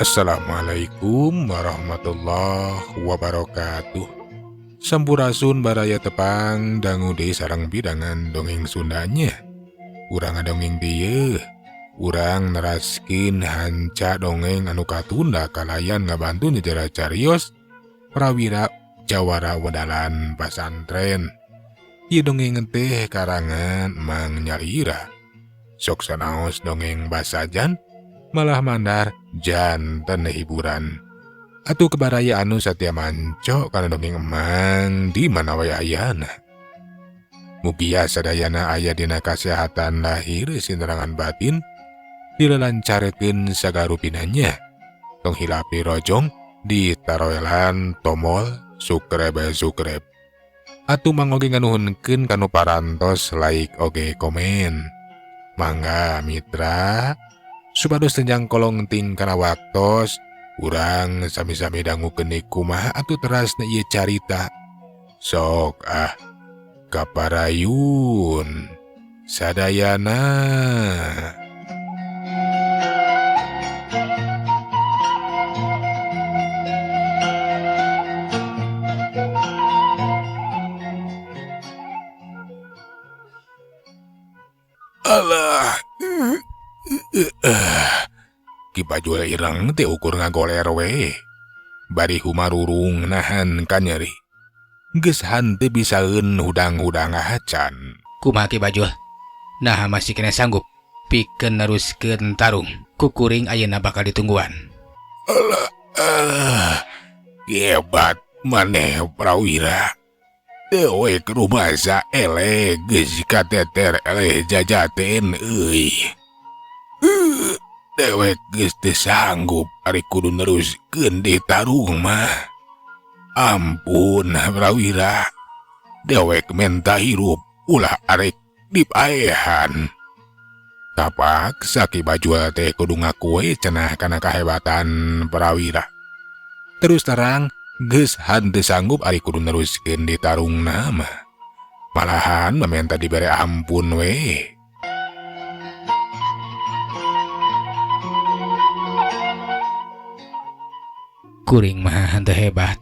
Assalamualaikum warahmatullahi wabarakatuh. Sampurasun baraya tepang dangude sareng bidangan dongeng Sundanya. Urang dongeng dieu, urang neraskin hanca dongeng anu katunda kalayan ngabantu nyejara carios prawira jawara wedalan pasantren. Ieu dongeng teh karangan Mang Nyalira. Sok sanaos dongeng basajan malah mandar janten hiburan. Atuh kebaraya anu satya manco kana dongeng emang di mana wae ayana. Mugia sadayana aya dina kasehatan lahir sinerangan batin, dilelancarkeun sagarupinanya. Tong hilapi rojong ditaroelan tomol sukreb. Atuh mangoge nganuhunkeun kanu parantos like oge komen. Mangga mitra supados tenjang kolong ting kana waktos urang sami-sami dangukeun kumaha atuh terasna ieu carita. Sok kaparayun sadayana. Alah Ki Bajul ireng teh ukur ngagoler we. Bari humarurung nahan kanyeri. Geus hanteu bisaeun hudang-hudang acan. Kumaha Ki Bajul? Nah masih kena sanggup pikeun neruskeun tarung ku kuring ayeuna bakal ditungguan. Alah, hebat maneh prawira. Dewek rumasa eleh geus kateter eleh jajaten euy. Dewek geus teu sanggup ari kudu neruskeun di tarung mah. Ampun prawira. Dewek menta hirup ulah arek dipaehan. Kapaksa Ki Bajul teh kudu ngaku cenah kana kahebatan prawira. Terus terang geus hanteu sanggup ari kudu neruskeun di tarungna mah. Malahan mementa dibere ampun we. Kuring mah henteu hebat.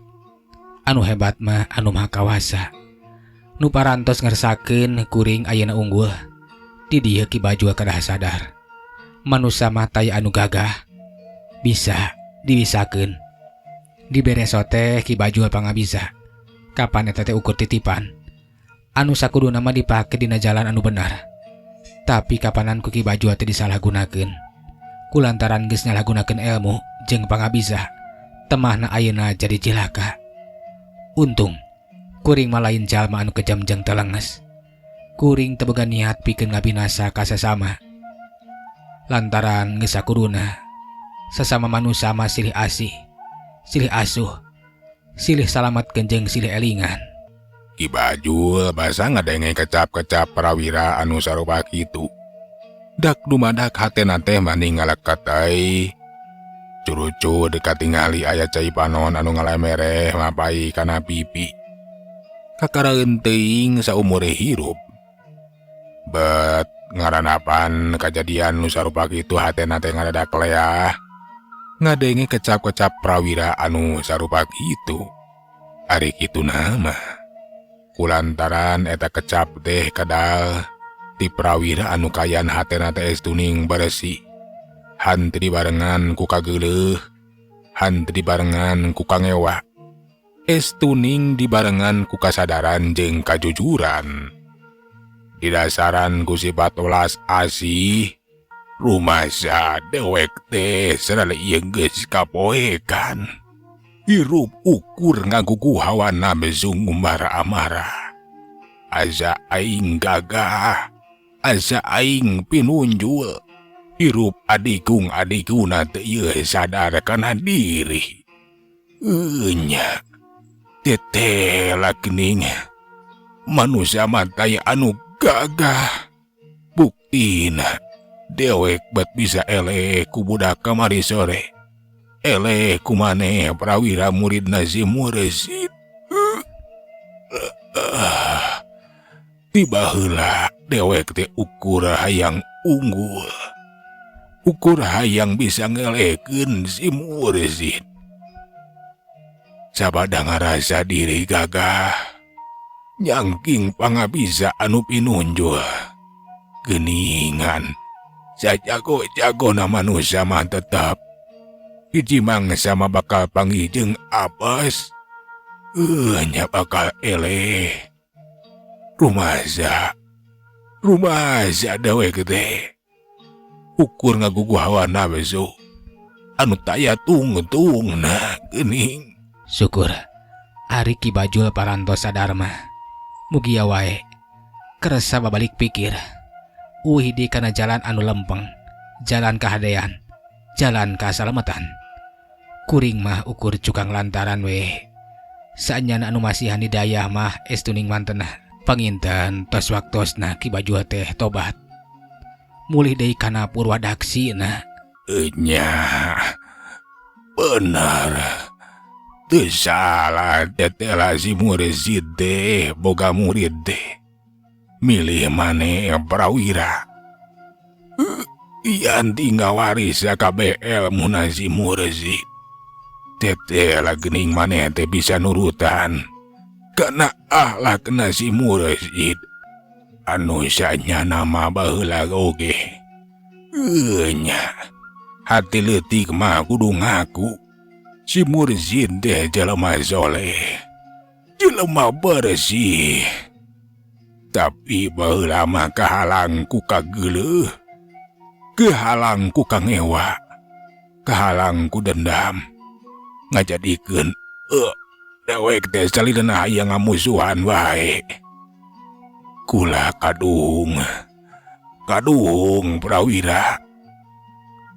Anu hebat mah anu maha kawasa. Nu parantos ngersakeun kuring ayeuna unggul. Di dieu Ki Bajul kadah sadar. Manusa mah taya anu gagah. Bisa dibisakeun. Dibere sote Ki Bajul pangabisa. Kapan eta teh ukur titipan. Anu sakuduna mah dipake dina jalan anu benar. Tapi kapanan ku Ki Bajul teh disalahgunakeun. Kulantaran geus nyalahgunakeun ilmu jeung pangabisa. Temahna ayeuna jadi cilaka. Untung kuring mah lain jalma anu kejam jeung telenges. Kuring teu boga niat pikeun ngabinasa ka sesama. Lantaran geus sakuduna sesama manusia mah silih asih, silih asuh, silih salametkeun jeung silih elingan. Ki Bajul basa ngadenge kecap-kecap prawira anu sarupa kitu. Dak dumadak hatena teh mani ngalekat ai. Curucu dekat tingali aya cai panon anu ngalemereh mapai kana pipi. Kakaraeun teuing saumure hirup. Bet ngaranapan kajadian nu sarupa kitu hatena teh ngadadak leah. Ngadenge kecap-kecap prawira anu sarupa kitu. Ari kitu nama. Kulantaran eta kecap teh kadal ti prawira anu kayan hatena teh estuning bersih. Hanteu dibarengan ku kageuleuh, hanteu dibarengan ku kangewa. Estuning dibarengan ku kasadaran jeung kajujuran. Didasaran ku sifat welas asih, rumasa dewek teh sareng ieu geus kapoekan. Hirup ukur ngagugu hawana bezung umara-amara. Asa aing gagah, asa aing pinunjul. Hirup adikung adikuna teu ieu sadar kana diri. Nya tetela geuning manusia mah taya anu gagah. Buktina dewek bet bisa eleh ku budak kamari sore. Eleh ku maneh prawira murid Nazim Mursid. Tiba heula dewek teh ukur hayang unggul. ukur hayang bisa ngelekeun si Mursid. Sabada ngarasa diri gagah, nyangking pangabisa anu pinunjul. Geningan, sajago-jago na manusia mah tetap. Hiji mangsa mah bakal panggih apes. Nya bakal eleh. Rumaja dawe gede. Ukur ngagugu hawana beso. Anu taya tung na gening. Syukur ari Ki Bajul parantos sadar mah. Mugia wae keresa babalik pikir. Uhidi kana jalan anu lempeng, jalan kahadean, jalan kasalamatan. Kuring mah ukur cukang lantaran we. Saanyana anu masihan di dayah mah estuning mantenah panginten tos waktosna Ki Bajul teh tobat. Mulih deui kana purwadaksina. Nya benar. Teu salah tetela si Mursid teh boga murid teh. Milih maneh prawira. Yanti ngawaris kabeh elmuna si Mursid. Tetela geuning maneh teh bisa nurutan kana ahlakna si Mursid. Anu sanyana mah baheula oge. Nya hati leutik mah kudu ngaku. Si Mursid teh jelema soleh, jelema bersih. Tapi baheula mah kahalang ku kageuleuh, kehalang ku kangewa, kahalang ku dendam. Ngajadikeun dewek teh salilena aya ngamusuhan wae. Kula kadung prawira.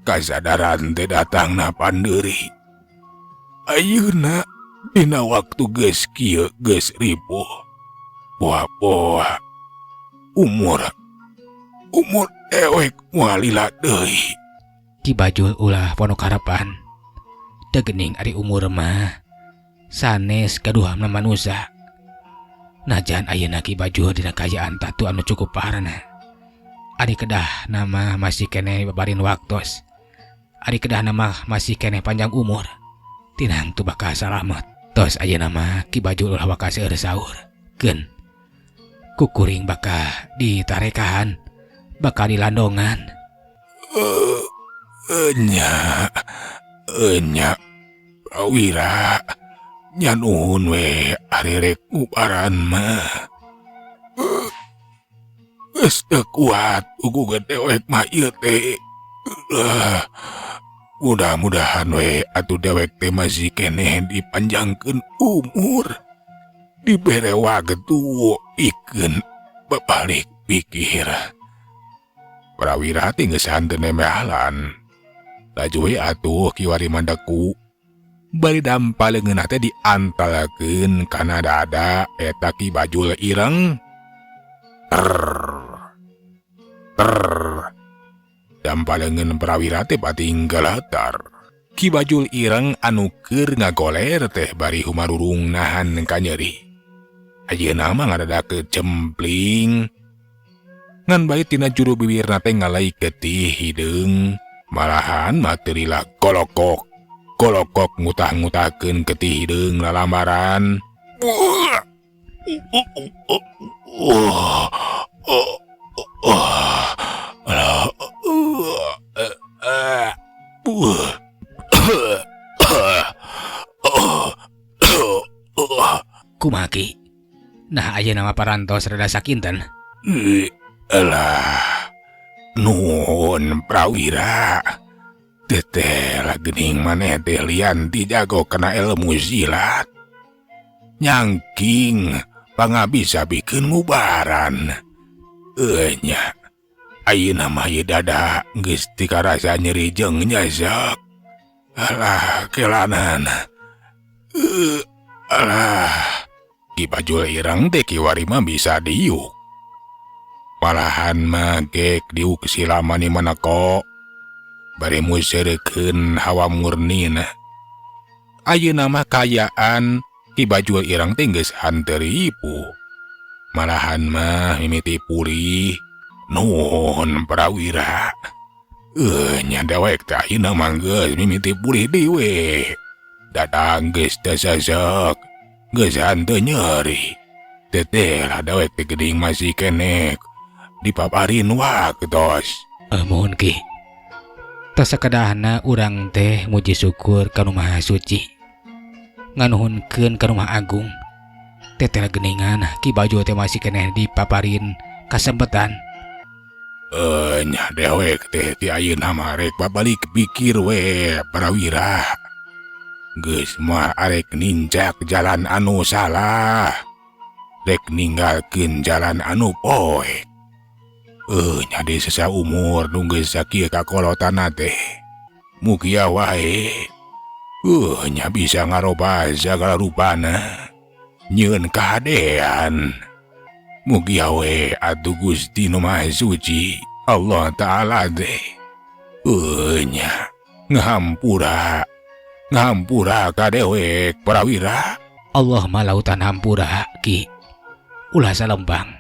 Kasadaran teh datangna pandeuri. Ayeuna dina waktu geus kieu geus ripuh. Poa-poa umur dewek moal lila deui. Ki Bajul ulah pono harapan. Da geuning ari umur mah sanes kaduhamna manusia. Najan ayeuna Ki Bajul dina kayaan tatu anu cukup parana. Ari kedah nama masih keneh babarin waktos. Ari kedah nama masih keneh panjang umur. Tinang tu bakal salamet. Tos ayeuna mah Ki Bajul ulah bakal seueur saur. Keun kukuring bakal ditarekahan, bakal dilandongan. Nya prawira nya nuhun we ari rek ngubaran mah. Geus teu kuat ugu dewek mah ieu teh. Mudah-mudahan we atuh dewek teh masih keneh dipanjangkeun umur. Dibere wagetu ikeun bebalik pikir. Prawira teh geus hanteu nemehalan. Laju we atuh kiwari mandaku. Bari dampaleungeunna teh diantalakeun kana dada eta Ki Bajul ireng. Dampaleungeun prawira teh patinggal latar. Ki Bajul ireng anu keur ngagoler teh bari humarurung nahan ka nyeri. Ayeuna mah ngarada kecempling. Ngan bae tina juru bibirna teh ngalai getih hideung. Malahan materila kolokok ngutah-ngutahkeun getih hideung lalambaran. Kumaki. Nah ayeuna mah parantos rada sakinten. Alah, nuhun prawira. Teteh geuning maneh teh lian ti jago kana ilmu silat. Nyangking pangabisa bikeun ngubaran. Nya ayeuna mah ieu dada geus ti karasa nyeri jeung nyesek. Alah kelanan. Alah Ki Bajul ireng teh kiwari mah bisa diuk. Malahan mah gek diuk silamani manako. Bari museurekeun hawa murnina. Ayeuna mah kayaan Ki Bajul ireng teh geus hanteu ripuh. Malahan mah mimiti pulih. Nuhun prawira. Nya dewek teh ayeuna mah geus mimiti pulih dewe. Dadang geus teu sesek, geus hanteu nyeri. Teteh lah dewek teh geuning masih keneh dipaparin waktos. Mohon Ki. Tas sakedahna urang teh muji syukur ka Nu Maha Suci. Nganuhunkeun ka Nu Maha Agung. Teteh geuningan Ki Bajo teh masih keneh dipaparin kasempetan. Nya dewek teh ti ayeuna mah rek babalik pikir we Prawira. Geus mah arek ninjak jalan anu salah. Rek ninggalkeun jalan anu poek. Nya di sesa umur nu geus sakieu kakolotanna teh. Mugia wae. Nya bisa ngarobah sagala rupana. Nyieun kahadean. Mugia we atuh Gusti Nu Maha Suci Allah Ta'ala teh. Nya ngahampura ka dewek Prawira. Allah mah lautan hampura Ki. Ulah salembang.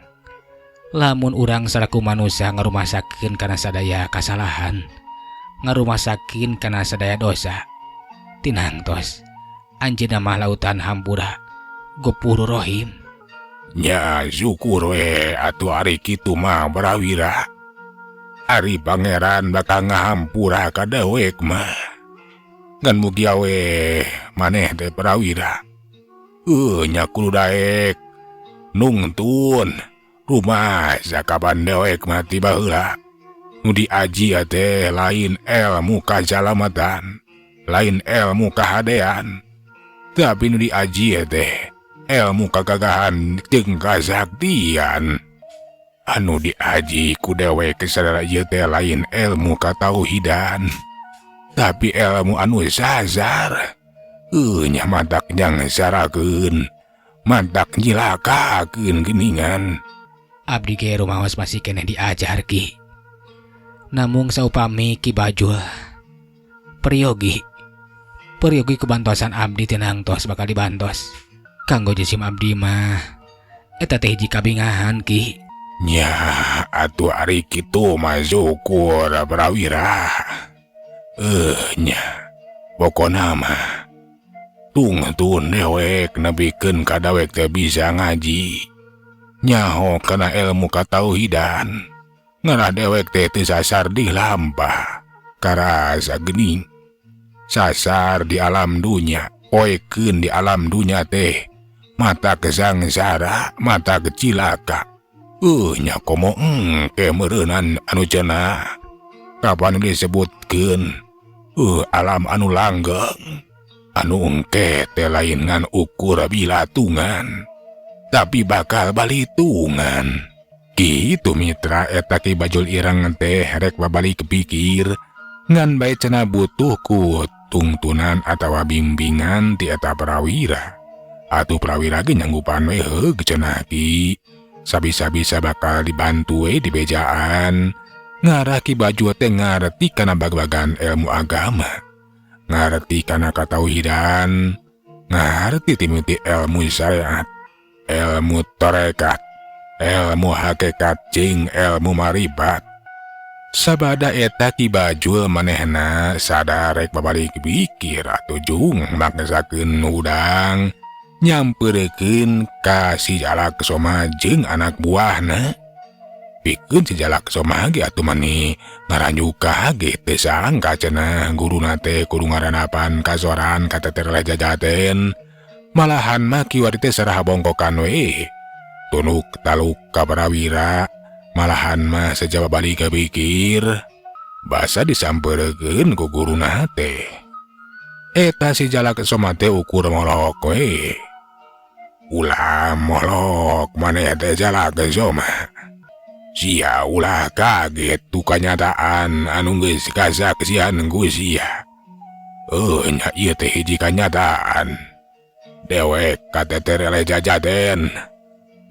Lamun urang salaku manusia ngarumasakeun kana sadaya kasalahan, ngarumasakeun kana sadaya dosa, tinang tos anjeunna mah lautan hampura Gopur Rohim. Nya syukur we atuh ari kitu mah Prawira. Ari pangeran bakal ngahampura ka dewek mah. Ngan mugia we maneh teh Prawira. Nya kudu daek nungtun rumah sakaban dewek mati baheula. Nu diaji teh lain ilmu kajalamatan, lain ilmu kahadean, tapi nu diaji teh ilmu kagagahan jeung kasaktian. Anu diaji ku dewek sadaya ieu teh lain ilmu katauhidan, tapi ilmu anu sazar. Nya mantak nyangsarakeun, mantak nyilakakeun geuningan. Abdi ge rumaos masih keneh diajar Ki. Namung saupami Ki Bajo peryogi kebantosan abdi tinang tos bakal dibantos. Kanggo jisim abdi mah eta teh hiji kabingahan Ki. Nya atuh ari kitu mah syukur Prawira. Nya pokona mah tungtun dewek nebikeun ka dewek teh bisa ngaji. Nyaho kana ilmu katauhidan. Ngarah dewek teh teu sasar di lampah. Karasa geuning. Sasar di alam dunya, poekeun di alam dunya teh mata kesangsara, mata kecilaka. Nya komo engke meureunan anu cenah. Kapan disebutkeun alam anu langgeng. Anu engke teh lain ngan ukur bilatungan, tapi bakal balitungan. Kitu mitra eta Ki Bajul irang teh rek babalik pikir ngan bae cenah butuh ku tungtunan atawa bimbingan ti eta Prawira. Atuh Prawira ge nyanggupan we heug cenah Ki. Sabisa-bisa bakal dibantu we di bejaan. Ngarah Ki Bajo teh ngarti kana bag-bagan ilmu agama, ngarti kana katauhidan, ngarti timiti ilmu syariat, ilmu tarekat, ilmu hakikat jeung ilmu maribat. Sabada eta Ki Bajo manehna sadar rek babalik pikir atuh jung maksakeun udang nyampeurkeun ka si Jalak Soma jeung anak buahna. Pikeun si Jalak Soma ge atuh mani ngaranjuka ge teu sangka cenah guruna teh kudu ngaranapan kasoran ka Teter Lejajaten. Malahan mah kiwari teh sarah bongkokan we. Tunuk taluk ka Prawira. Malahan mah sejaba balik pikir basa disampeurkeun ku guruna teh. Eta si Jalak Soma teh ukur molok we. Ulah molok maneh teh Jalak Soma. Sia ulah kaget tu kanyataan anu geus kasaksian ku sia. Nya ieu teh hiji kanyataan. Dewek ka Teter Lejajaten.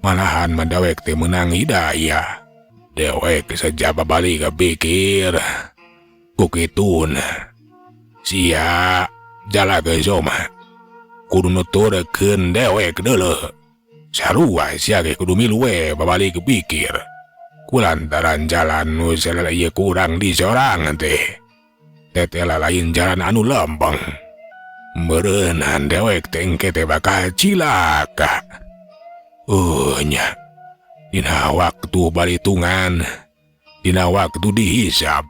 Malahan mendewek teh menang hidayah. Dewek sejaba balik pikir kukitun sia Jalak Soma kudu nuturkeun dewek deuleu. Sarua sia ge kudu milu we babalik pikir. kulantaran jalan nu salaya kurang disorang teh. Tetela lain jalan anu lempeng. Meureunan dewek tengke teh bakal cilaka. Nya, dina waktu balitungan, dina waktu dihisap,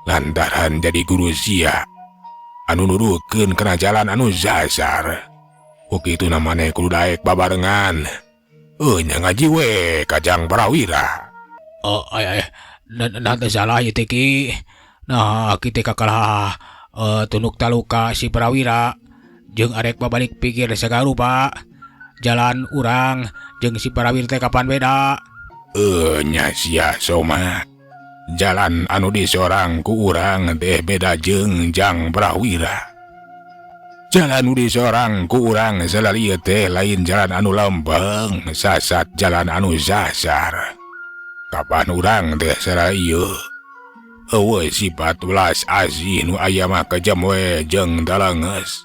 lantaran jadi guru sia, anu nurukeun kana jalan anu zasar. Ukitu namane kudu daek babarengan. Nya ngaji we Kajang Prawira. Nanti salah ieu teh Ki. Nah, kita kakalah tunuk taluka si Prawira jeung arek babalik pikir sagarupa jalan urang jeung si Prawira teh kapan beda. Nya sia Soma, jalan anu disorang ku urang teh beda jeung Jang Prawira. Jalan anu disorang ku urang salalieu teh lain jalan anu lempeng, sasat jalan anu zasar. Kapan urang teh salalieu eueuh sifat welas asih nu aya mah kejam we jeung dalenges.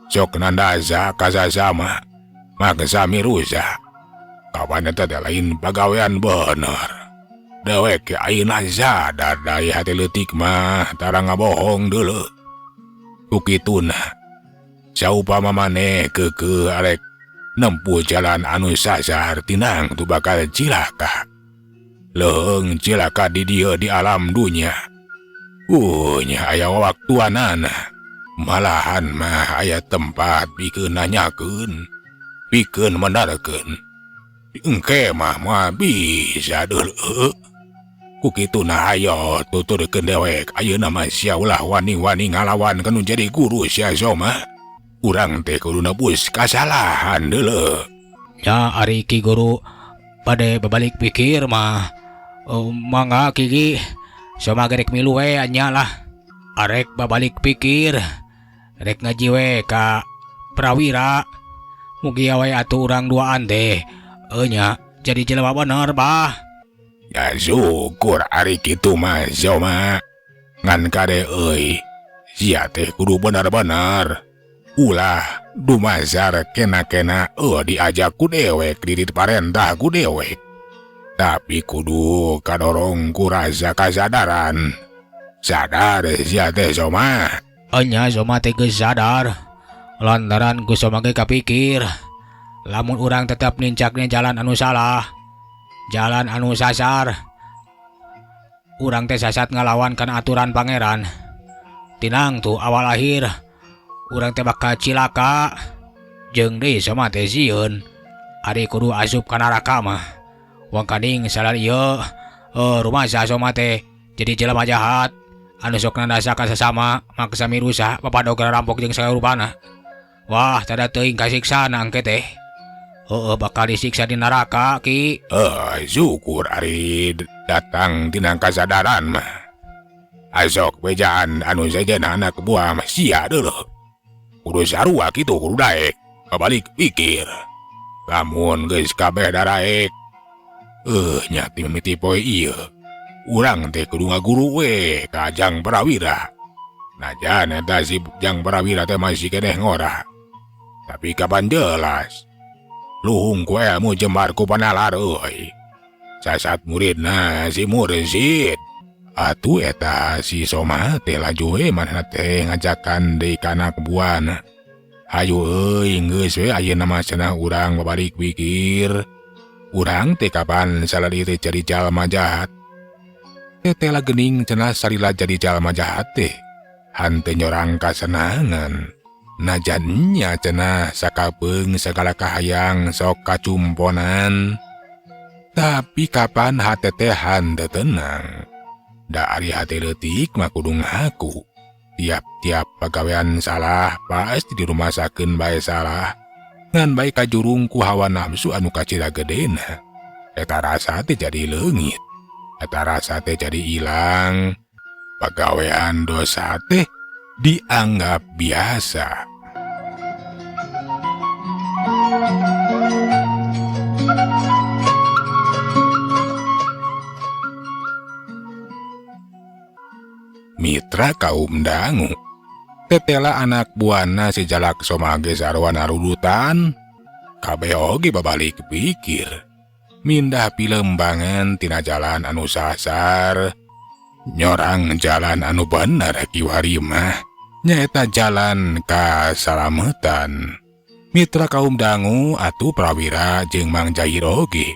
Sok nandaza kasasama mah sami rusak. Kapan eta teh lain pagawean bener. Dewek ayeuna sadar daya hati leutik mah tara ngabohong deuleu. Ukituna saupama maneh keukeuh arek nempuh jalan anu sasar tinang tu bakal cilaka. Leung cilaka di dieu di alam dunya. Nya aya waktuanana. Malahan mah aya tempat pikeun nanyakeun, pikeun mendarkeun. Engke mah bisa deuleu. Kukituna hayo tuturkeun dewek ayeuna mah sia ulah wani-wani ngalawan kanu jadi guru sia Soma. Urang teh kudu nebus kasalahan deuleu. Ya ari Ki Guru bade babalik pikir mah mangga Ki Soma gerek milu we anya lah. Arek babalik pikir rek ngaji we ka Prawira. Mugi we atuh urang duaan teh nya jadi jelema bener bah. Ya syukur ari kitu mah Soma. Ngan kade euy sia teh kudu bener-bener ulah dumasar kena-kena diajak ku dewek diri parentah ku dewek. Tapi kudu kadorong ku rasa kasadaran. Sadar sia teh Soma. Nya Soma teh geus sadar. Lantaran ku Soma ge kapikir lamun urang tetap nincaknya jalan anu salah, jalan anu sasar, urang teh sasat ngalawan kana aturan pangeran. Tinang tuh awal akhir urang teh bakal cilaka. Jeung deui Soma teh sieun ari kudu asup ka neraka mah. Wong kading salarieu rumasa Soma teh jadi jelema jahat anu sok nandasa ka sasama maksa mirusak papadog rampok jeung sagarupana. Wah, tada teuing kasiksana engke teh. Bakal disiksa di neraka Ki. Syukur ari datang tina kasadaran mah. Asok bejaan anu sajana anak buah mah sia deuleu. Kudu sarua kitu kudu daek kabalik pikir. Lamun geus kabeh daraek nya ti mimiti poe ieu urang teh kudu ngaguru we ka Jang Prawira. Najan eta si Jang Prawira teh masih keneh ngora. Tapi kapan jelas luhung ku ilmu jembar ku panalar euy. Sasat muridna si Mursid. Atuh eta si Soma teh laju we manehna teh ngajakan deui ka anak buahna. Hayu euy geus we ayeuna mah cenah urang babalik pikir. Urang teh kapan salari teh jadi jalma jahat. Tetela geuning cenah sarila jadi jalma jahat teh hanteu nyorang kasenangan. Najannya cenah sakapeung segala kahayang sok kacumponan. Tapi kapan hate teh hanteu tenang. Da ari hate leutik mah kudu ngaku. Tiap-tiap pagawean salah pasti dirumasakeun bae salah. Ngan bae kajurung ku hawa nafsu anu kacira gedena. Eta rasa teh jadi leungit. Eta rasa teh jadi ilang. Pagawean dosa teh dianggap biasa. Mitra kaum dangu. Tetela anak buana si Jalak Soma ge sarua narudutan. Kabeh oge babalik pikir. mindah pilembangan tina jalan anu sasar nyorang jalan anu bener kiwari mah nyaeta jalan kasalametan. Mitra kaum dangu atuh prawira jeung Mang Jair oge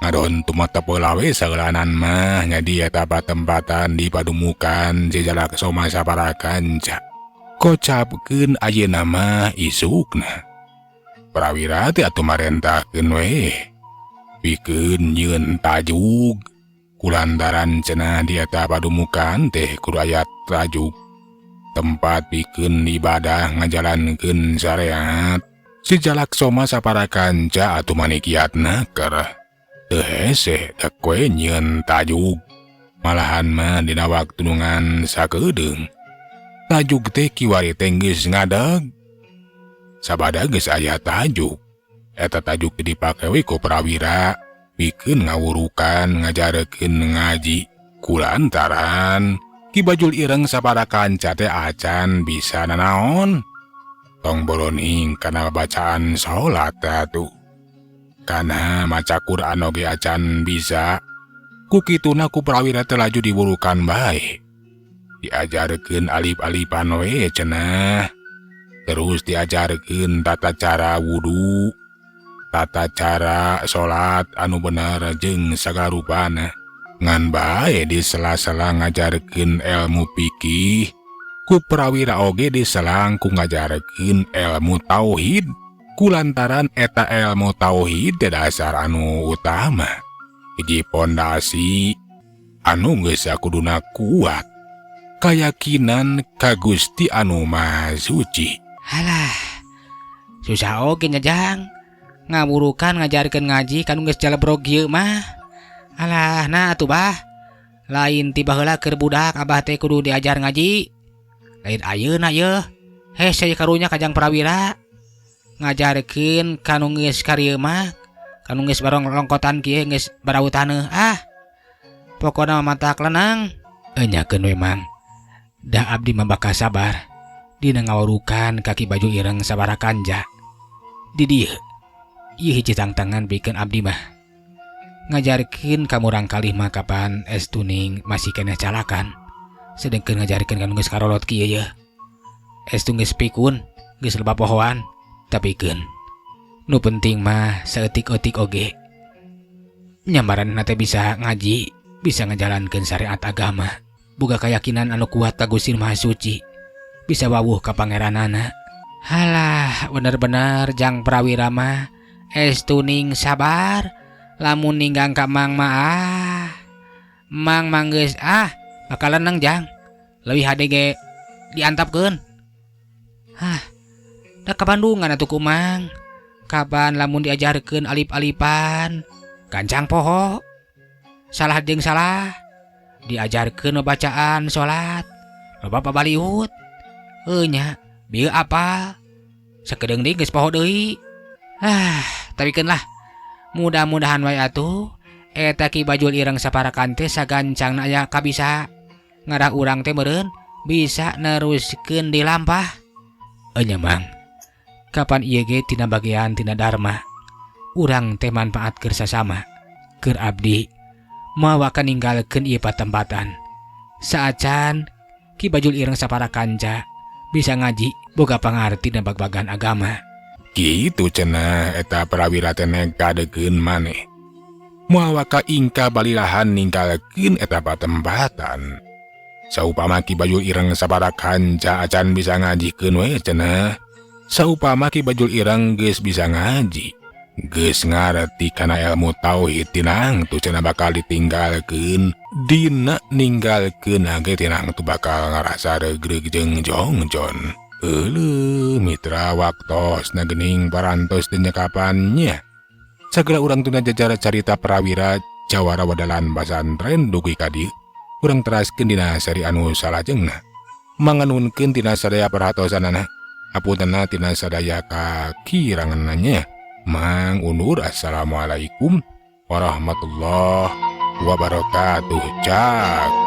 ngadon tumata pelawe sagalanan mah nyadi eta tempatan di padumukan jejalak soma sabaraha kanca kocapkeun ayeuna mah isukna. Prawira teh atuh marentahkeun we pikeun nyieun tajuk kulantaran cenah di eta padumukan teh kudu aya tajuk tempat pikeun ibadah ngajalankeun syariat. Si jalak soma sapara kanca atuh manikiatna keur teu hese dak we nyieun tajuk. Malahan mah dina waktu nungan sakedeung tajuk teh kiwari teh geus ngadeg. Sabada geus aya tajuk eta tajuk teh dipake we ku prawira pikeun ngawurukan ngajarekeun ngaji kulantaran Ki Bajul ireng sabada kanca teh acan bisa nanaon tong boloning kana bacaan salat atuh kana maca Quran oge acan bisa. Ku kituna ku prawira teh laju diburukan bae diajarkeun alif-alifan we cenah. Terus diajarkeun tata cara wudu, tata cara salat anu bener jeung sagarupana. Ngan bae di sela-sela ngajarkeun ilmu fikih. Ku prawira oge diselang ku ngajarkeun ilmu tauhid. Kulantaran eta ilmu tauhid teh dasar anu utama. Hiji pondasi anu geus sakuduna kuat. Kayakinan ka Gusti anu Maha Suci. Halah, susah oge nyajang ngaburukan ngajarkeun ngaji kanu geus jalebrog ieu mah. Alah, nah atuh bah. Lain tiba heula keur budak abah teh kudu diajar ngaji. Lain ayeuna yeuh. Hese karunya kajang prawira ngajarkeun kanu geus karieu mah, kanu geus barong longkotan kieu geus barawutaneuh. Pokona matak lenang. Enyakeun we Mang. Da abdi mah bakal sabar dina ngawurukan ka Ki Bajul ireng sabaraha kanca. Di dieu ieu hiji tantangan pikeun abdi mah. Ngajarkeun ka murang kalih mah kapan estuning masih keneh calakan. Sedengkeun ngajarkeun kanu geus karolot kieu yeuh. Estu geus pikun, geus loba pohoan, tapikeun nu penting mah saeutik-eutik oge. Nyambaranna teh bisa ngaji, bisa ngajalankeun syariat agama. Boga keyakinan anu kuat ka Gusti Maha Suci, bisa wawuh ka pangeranana. Halah, bener-bener jang prawira mah estuning sabar. Lamun ninggang ka Mang mah Mang geus bakalan nang jang. Leuwih hade ge diantapkeun. Da ka Bandungan atuh ku Mang. Kapan lamun diajarkeun alif-alifan, gancang poho. Salah jeung salah. Diajarkeun bacaan salat, loba pabaliut. Nya, bieu apal. Sakedeung deui geus poho deui. Tapikeun lah. Mudah-mudahan wae atuh eta Ki Bajul ireng saparakan teh sagancangna aya kabisa. Ngarah urang teh meureun bisa neruskeun di lampah. Nya Mang. Kapan ieu ge tina bagian tina dharma. Urang teh manfaat keur sasama. Keur abdi moal waka ninggalkeun ieu patempatan. Saacan Ki Bajul ireng saparaha kanca bisa ngaji boga pangarti dina bag-bagan agama. Kitu cenah eta prawira teh negadekeun maneh. Moal waka ingka balilahan ninggalkeun eta patempatan. Saupama Ki Bajul ireng sabaraha kanca acan bisa ngajikeun we cenah. Saupama Ki Bajul ireng geus bisa ngaji, geus ngarti kana ilmu tauhid tinang tu cenah bakal ditinggalkeun. Dina ninggalkeun ge tinang tu bakal ngarasa regreg jeung jongjon. Mitra waktos nagening parantos teu nyakapannya. Sagala urang tuna jajar carita prawira jawara wadalan basantren dugi ka dieu. Urang teraskeun dina sari anu salajengna. Manganunkeun tina sadaya perhatosanana. Hapuntenna tina sadaya kakiranganna. Mang undur assalamualaikum warahmatullahi wabarakatuh. Cak.